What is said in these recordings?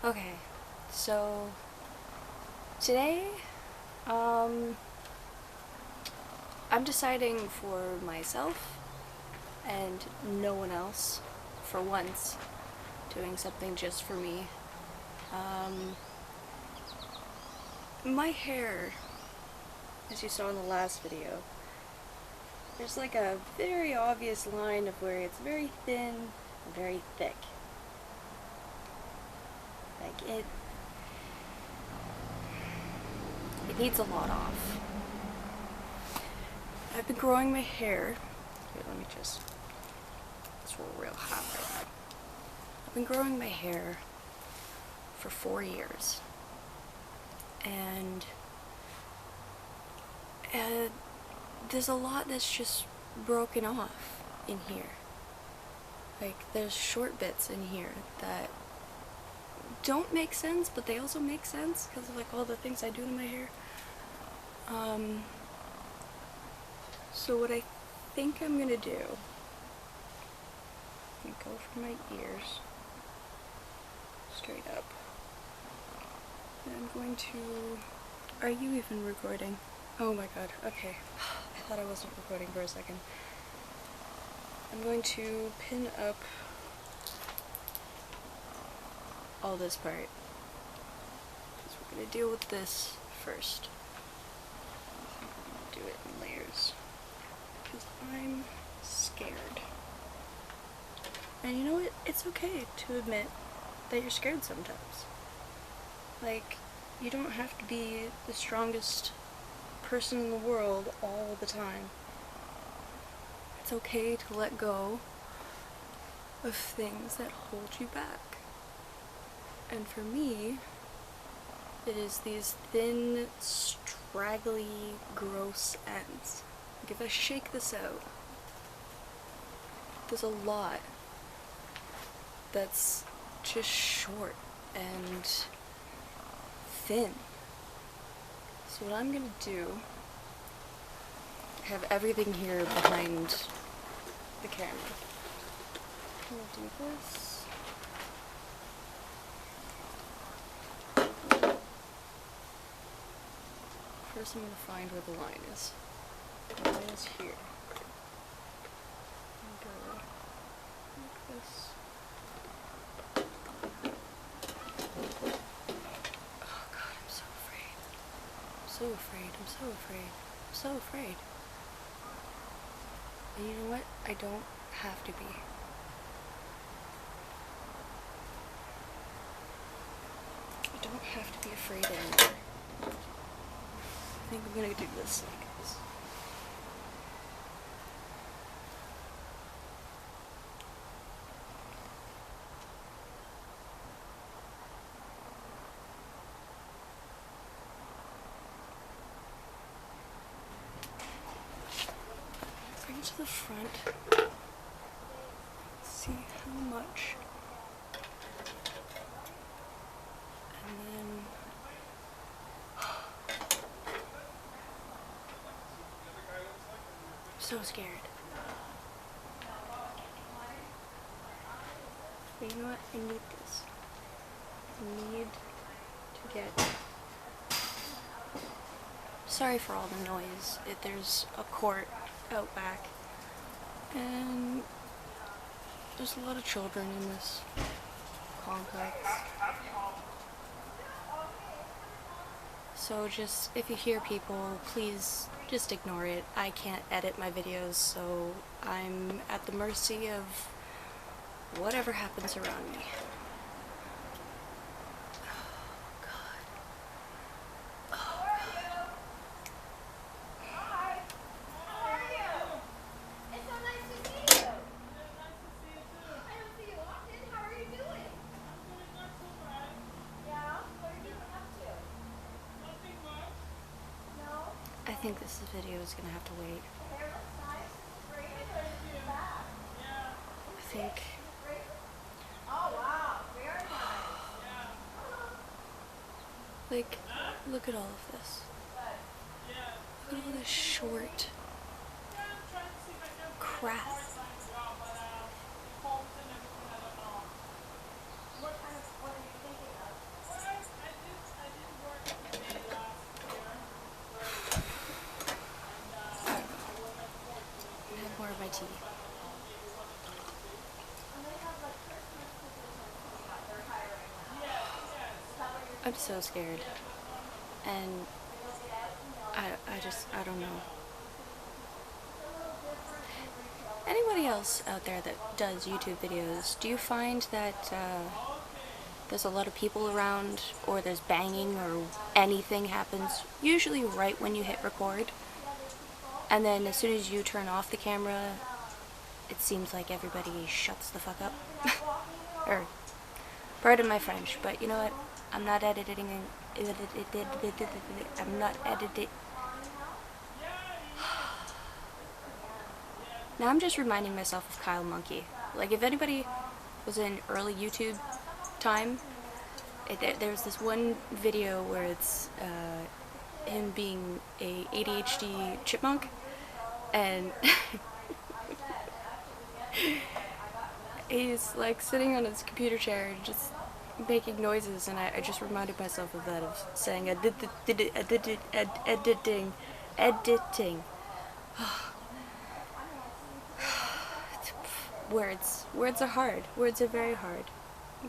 Okay, so today, I'm deciding for myself and no one else, for once, doing something just for me. My hair, as you saw in the last video, there's like a very obvious line of where it's very thin and very thick. Like it needs a lot off. I've been growing my hair. Here, let me just, it's real hot right now. I've been growing my hair for 4 years. And there's a lot that's just broken off in here. Like, there's short bits in here that don't make sense, but they also make sense because of like all the things I do to my hair. So what I think I'm gonna do, I'm gonna go for my ears straight up. And I'm going to, are you even recording? Oh my god, okay. I thought I wasn't recording for a second. I'm going to pin up all this part, because we're going to deal with this first. I'm going to do it in layers, because I'm scared. And you know what? It's okay to admit that you're scared sometimes. Like, you don't have to be the strongest person in the world all the time. It's okay to let go of things that hold you back. And for me, it is these thin, straggly, gross ends. Like if I shake this out, there's a lot that's just short and thin. So what I'm gonna do, I have everything here behind the camera. I'm gonna do this. First I'm gonna find where the line is. The line is here. I'm gonna go like this. Oh god, I'm so afraid. I'm so afraid. I'm so afraid. I'm so afraid. And you know what? I don't have to be. I don't have to be afraid anymore. I think I'm gonna do this like this. Bring it to the front. See how much. And then I'm so scared. But you know what? I need this. I need to get... Sorry for all the noise. There's a court out back. And there's a lot of children in this complex. So just, if you hear people, please just ignore it. I can't edit my videos, so I'm at the mercy of whatever happens around me. Oh god. Oh god. Hi. How are you? It's so nice to see you. Nice to see you too. I don't see you often. How are you doing? I'm doing not so bad. Yeah? What are you up to? Nothing much. No? I think this video is gonna have to wait. The hair looks nice. It's great. Thank you. Yeah. I think... Oh wow. Very nice. Yeah. Like, look at all of this. Look at all this short crap. What kind of, what are you thinking of? I'm so scared. And I don't know. Anybody else out there that does YouTube videos, do you find that there's a lot of people around, or there's banging, or anything happens, usually right when you hit record, and then as soon as you turn off the camera, it seems like everybody shuts the fuck up? Or, pardon my French, but you know what? I'm not editing. I'm not editing. Now I'm just reminding myself of Kyle Monkey. Like, if anybody was in early YouTube time, there's this one video where it's him being a ADHD chipmunk, and he's like sitting on his computer chair just making noises, and I just reminded myself of that, of saying editing. Words are hard. Words are very hard.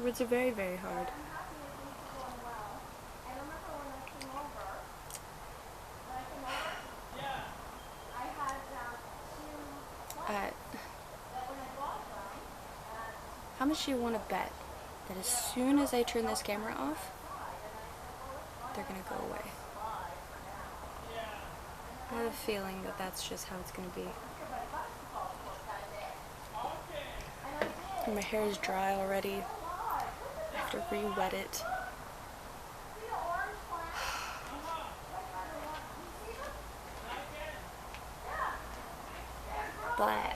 Words are very, very hard. How much do you want to bet that as soon as I turn this camera off, they're gonna go away? I have a feeling that that's just how it's gonna be. And my hair is dry already. I have to re-wet it. But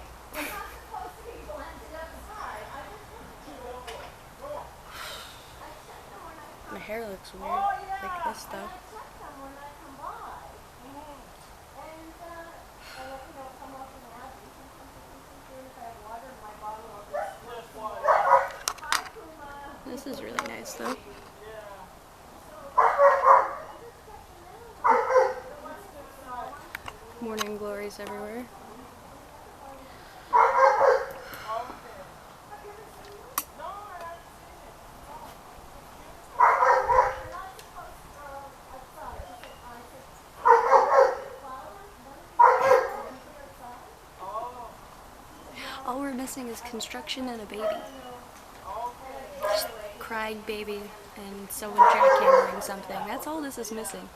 my hair looks weird like this though. This is really nice though. Morning glories everywhere. All we're missing is construction and a baby. Just crying baby and someone jackhammering something. That's all this is missing.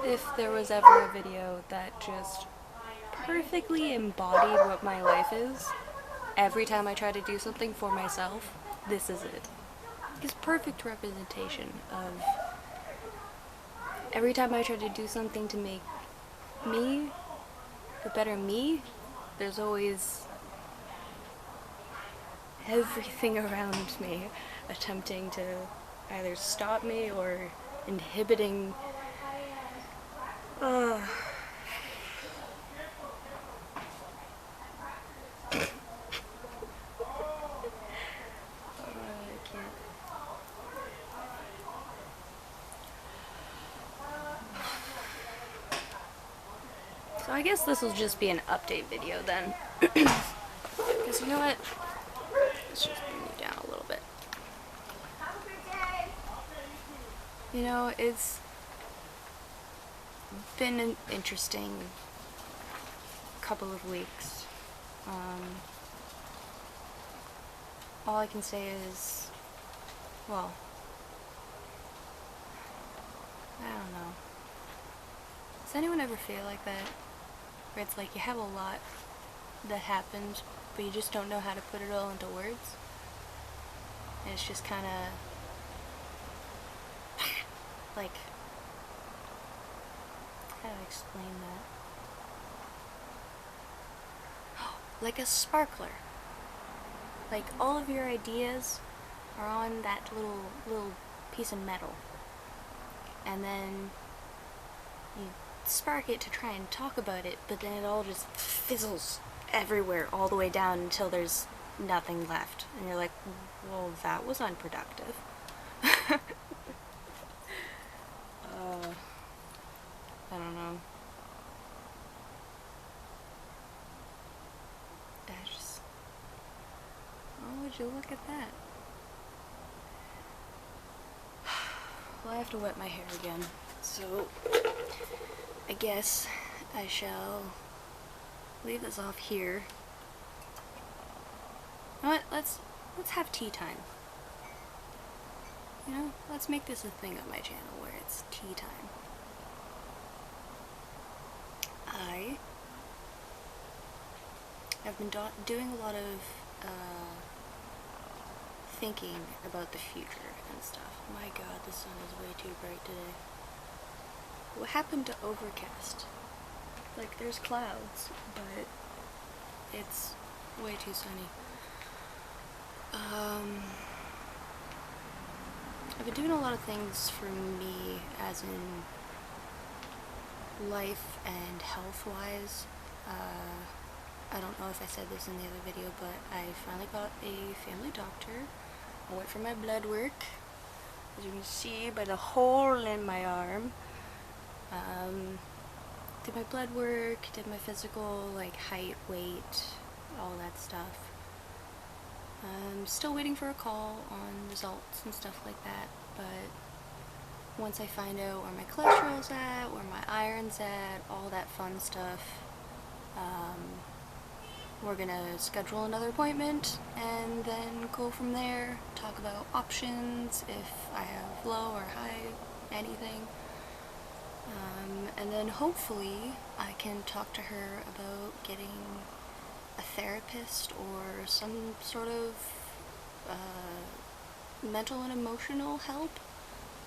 If there was ever a video that just perfectly embodied what my life is, every time I try to do something for myself, this is it. It's perfect representation of every time I try to do something to make me a better me, there's always everything around me attempting to either stop me or inhibiting. I can't. So I guess this will just be an update video then. Because you know what? Let's just bring you down a little bit. You know, it's been an interesting couple of weeks. All I can say is, well, I don't know. Does anyone ever feel like that? Where it's like you have a lot that happened, but you just don't know how to put it all into words? And it's just kind of like, how do I explain that? Like a sparkler. Like all of your ideas are on that little piece of metal, and then you spark it to try and talk about it, but then it all just fizzles everywhere all the way down until there's nothing left, and you're like, well, that was unproductive. I don't know. would you look at that? Well, I have to wet my hair again, so I guess I shall leave this off here. You know what? Let's have tea time. You know, let's make this a thing on my channel where it's tea time. I've been doing a lot of thinking about the future and stuff. My god, the sun is way too bright today. What happened to overcast? Like, there's clouds, but it's way too sunny. I've been doing a lot of things for me, as in life and health-wise. I don't know if I said this in the other video, but I finally got a family doctor. I went for my blood work, as you can see by the hole in my arm. Did my blood work, did my physical, like height, weight, all that stuff. I'm still waiting for a call on results and stuff like that, but once I find out where my cholesterol's at, where my iron's at, all that fun stuff, we're gonna schedule another appointment and then go from there, talk about options, if I have low or high, anything. And then hopefully I can talk to her about getting a therapist or some sort of mental and emotional help,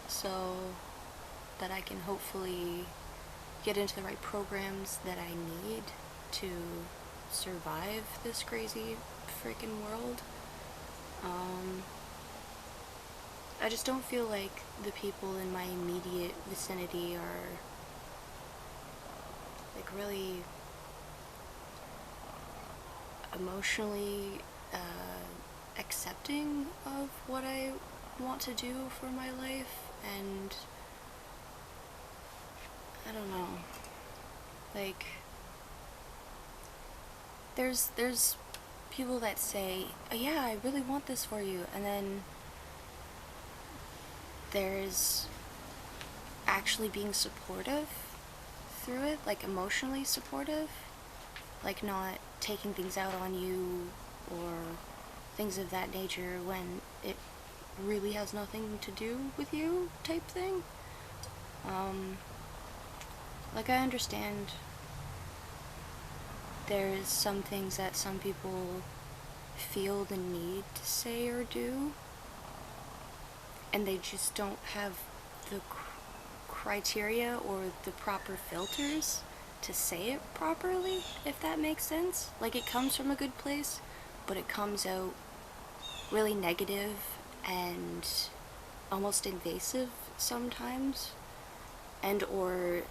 so that I can hopefully get into the right programs that I need to survive this crazy freaking world. I just don't feel like the people in my immediate vicinity are like really emotionally accepting of what I want to do for my life, and I don't know, like there's people that say, oh, yeah, I really want this for you, and then there's actually being supportive through it, like emotionally supportive, like not taking things out on you or things of that nature when it really has nothing to do with you type thing. Like, I understand there's some things that some people feel the need to say or do, and they just don't have the criteria or the proper filters to say it properly, if that makes sense. Like, it comes from a good place, but it comes out really negative and almost invasive sometimes, and or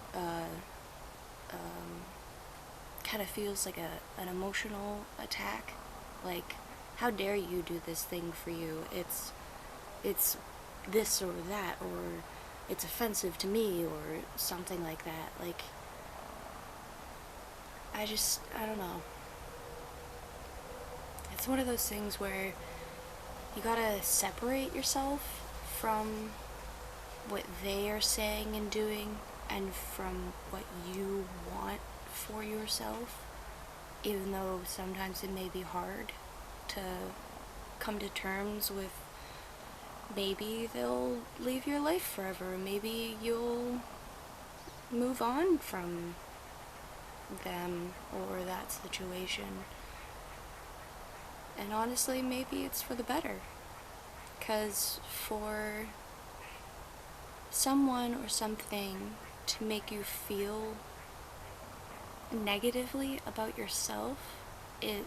kind of feels like an emotional attack. Like, how dare you do this thing for you? It's this or that, or it's offensive to me, or something like that. Like, I don't know. It's one of those things where you gotta separate yourself from what they are saying and doing, and from what you want for yourself, even though sometimes it may be hard to come to terms with. Maybe they'll leave your life forever, maybe you'll move on from them or that situation, and honestly, maybe it's for the better, because for someone or something to make you feel negatively about yourself, it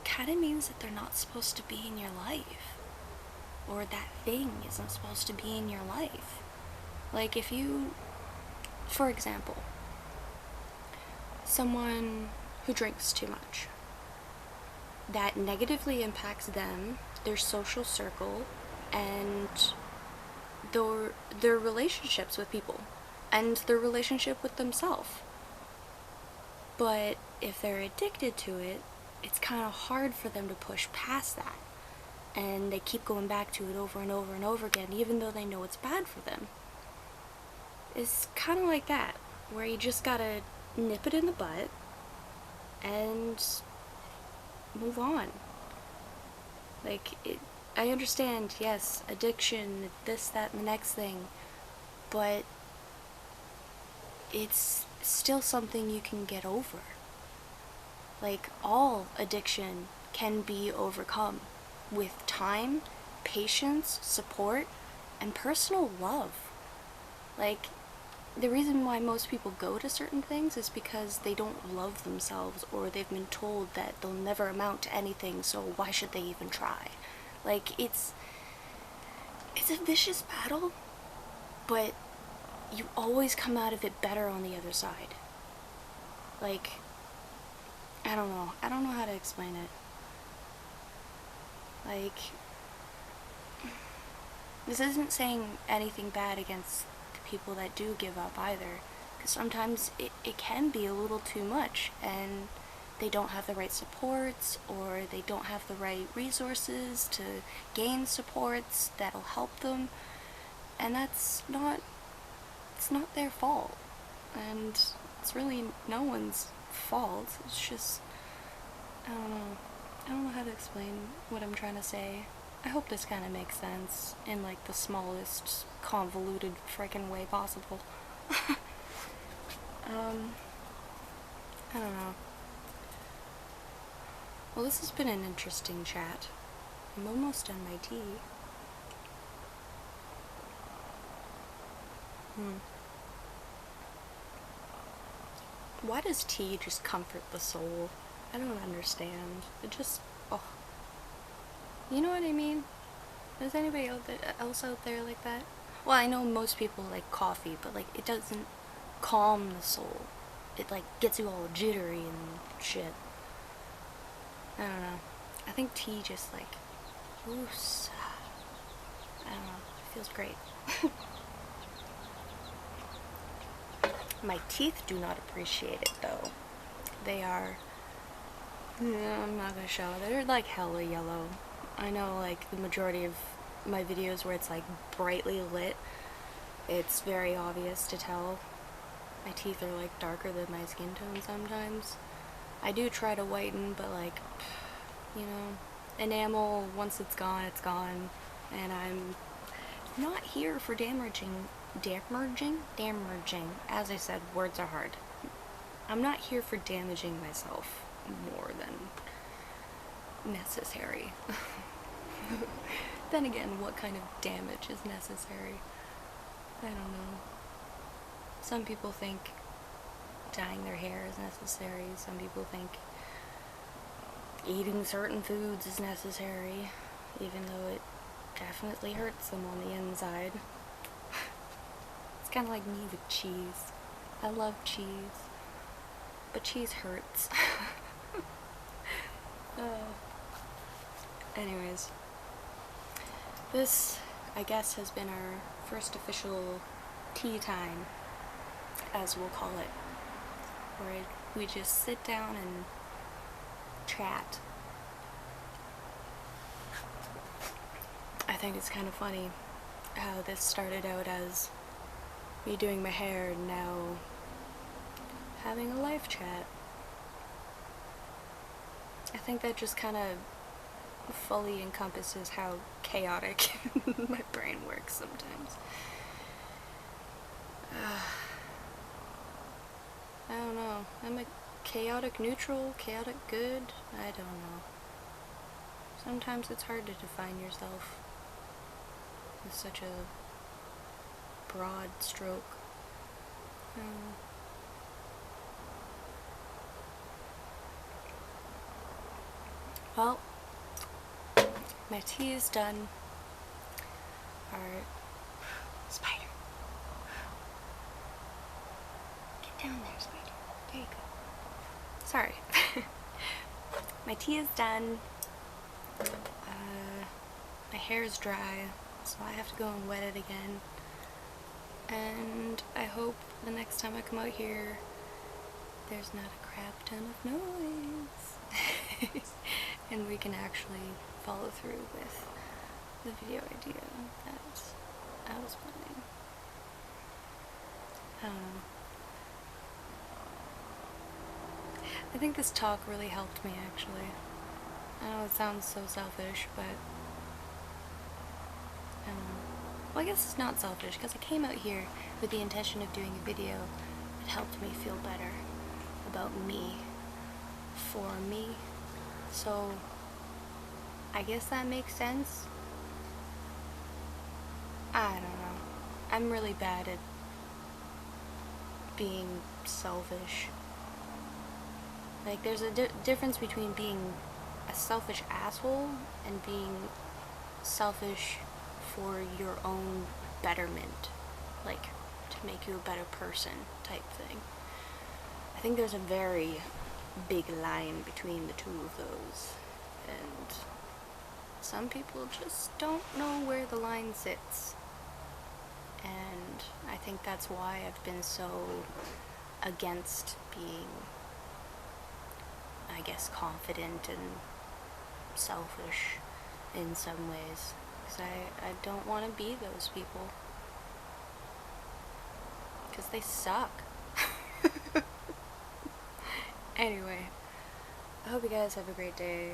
kind of means that they're not supposed to be in your life, or that thing isn't supposed to be in your life. Like, if you, for example, someone who drinks too much, that negatively impacts them, their social circle, and their relationships with people, and their relationship with themselves. But if they're addicted to it, it's kind of hard for them to push past that. And they keep going back to it over and over and over again, even though they know it's bad for them. It's kind of like that, where you just gotta nip it in the butt and move on. Like, I understand, yes, addiction, this, that, and the next thing, but it's still something you can get over. Like, all addiction can be overcome with time, patience, support, and personal love. Like, the reason why most people go to certain things is because they don't love themselves, or they've been told that they'll never amount to anything, so why should they even try? Like, it's a vicious battle, but you always come out of it better on the other side. Like, I don't know how to explain it. Like, this isn't saying anything bad against the people that do give up either, because sometimes it can be a little too much, and they don't have the right supports, or they don't have the right resources to gain supports that'll help them, and it's not their fault, and it's really no one's fault. It's just, I don't know how to explain what I'm trying to say. I hope this kind of makes sense in like the smallest convoluted freaking way possible. I don't know. Well, this has been an interesting chat. I'm almost done my tea. Why does tea just comfort the soul? I don't understand. It just, oh. You know what I mean? Is anybody else out there like that? Well, I know most people like coffee, but like it doesn't calm the soul. It like gets you all jittery and shit. I don't know. I think tea just like, oops. I don't know. It feels great. My teeth do not appreciate it though. They are, I'm not gonna show. They're like hella yellow. I know like the majority of my videos where it's like brightly lit, it's very obvious to tell. My teeth are like darker than my skin tone sometimes. I do try to whiten, but like, you know, enamel, once it's gone, and I'm not here for damaging, as I said, words are hard. I'm not here for damaging myself more than necessary. Then again, what kind of damage is necessary? I don't know. Some people think dyeing their hair is necessary. Some people think eating certain foods is necessary, even though it definitely hurts them on the inside. It's kind of like me with cheese. I love cheese, but cheese hurts. Anyways, this, I guess, has been our first official tea time, as we'll call it, where we just sit down and chat. I think it's kind of funny how this started out as me doing my hair and now having a live chat. I think that just kind of fully encompasses how chaotic my brain works sometimes. I don't know. Am I chaotic neutral? Chaotic good? I don't know. Sometimes it's hard to define yourself with such a broad stroke. Well, my tea is done. Our spider. Get down there, spider. There you go. Sorry. My tea is done. My hair is dry, so I have to go and wet it again. And I hope the next time I come out here, there's not a crap ton of noise. and we can actually follow through with the video idea that I was planning. I think this talk really helped me, actually. I know it sounds so selfish, but well, I guess it's not selfish, because I came out here with the intention of doing a video that helped me feel better about me, for me. So I guess that makes sense. I don't know. I'm really bad at being selfish. Like, there's a difference between being a selfish asshole and being selfish for your own betterment, like to make you a better person type thing. I think there's a very big line between the two of those, and some people just don't know where the line sits. And I think that's why I've been so against being, I guess, confident and selfish in some ways. Because I don't want to be those people. Because they suck. Anyway, I hope you guys have a great day.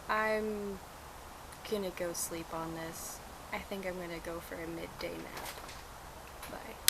I'm gonna go sleep on this. I think I'm gonna go for a midday nap. Bye.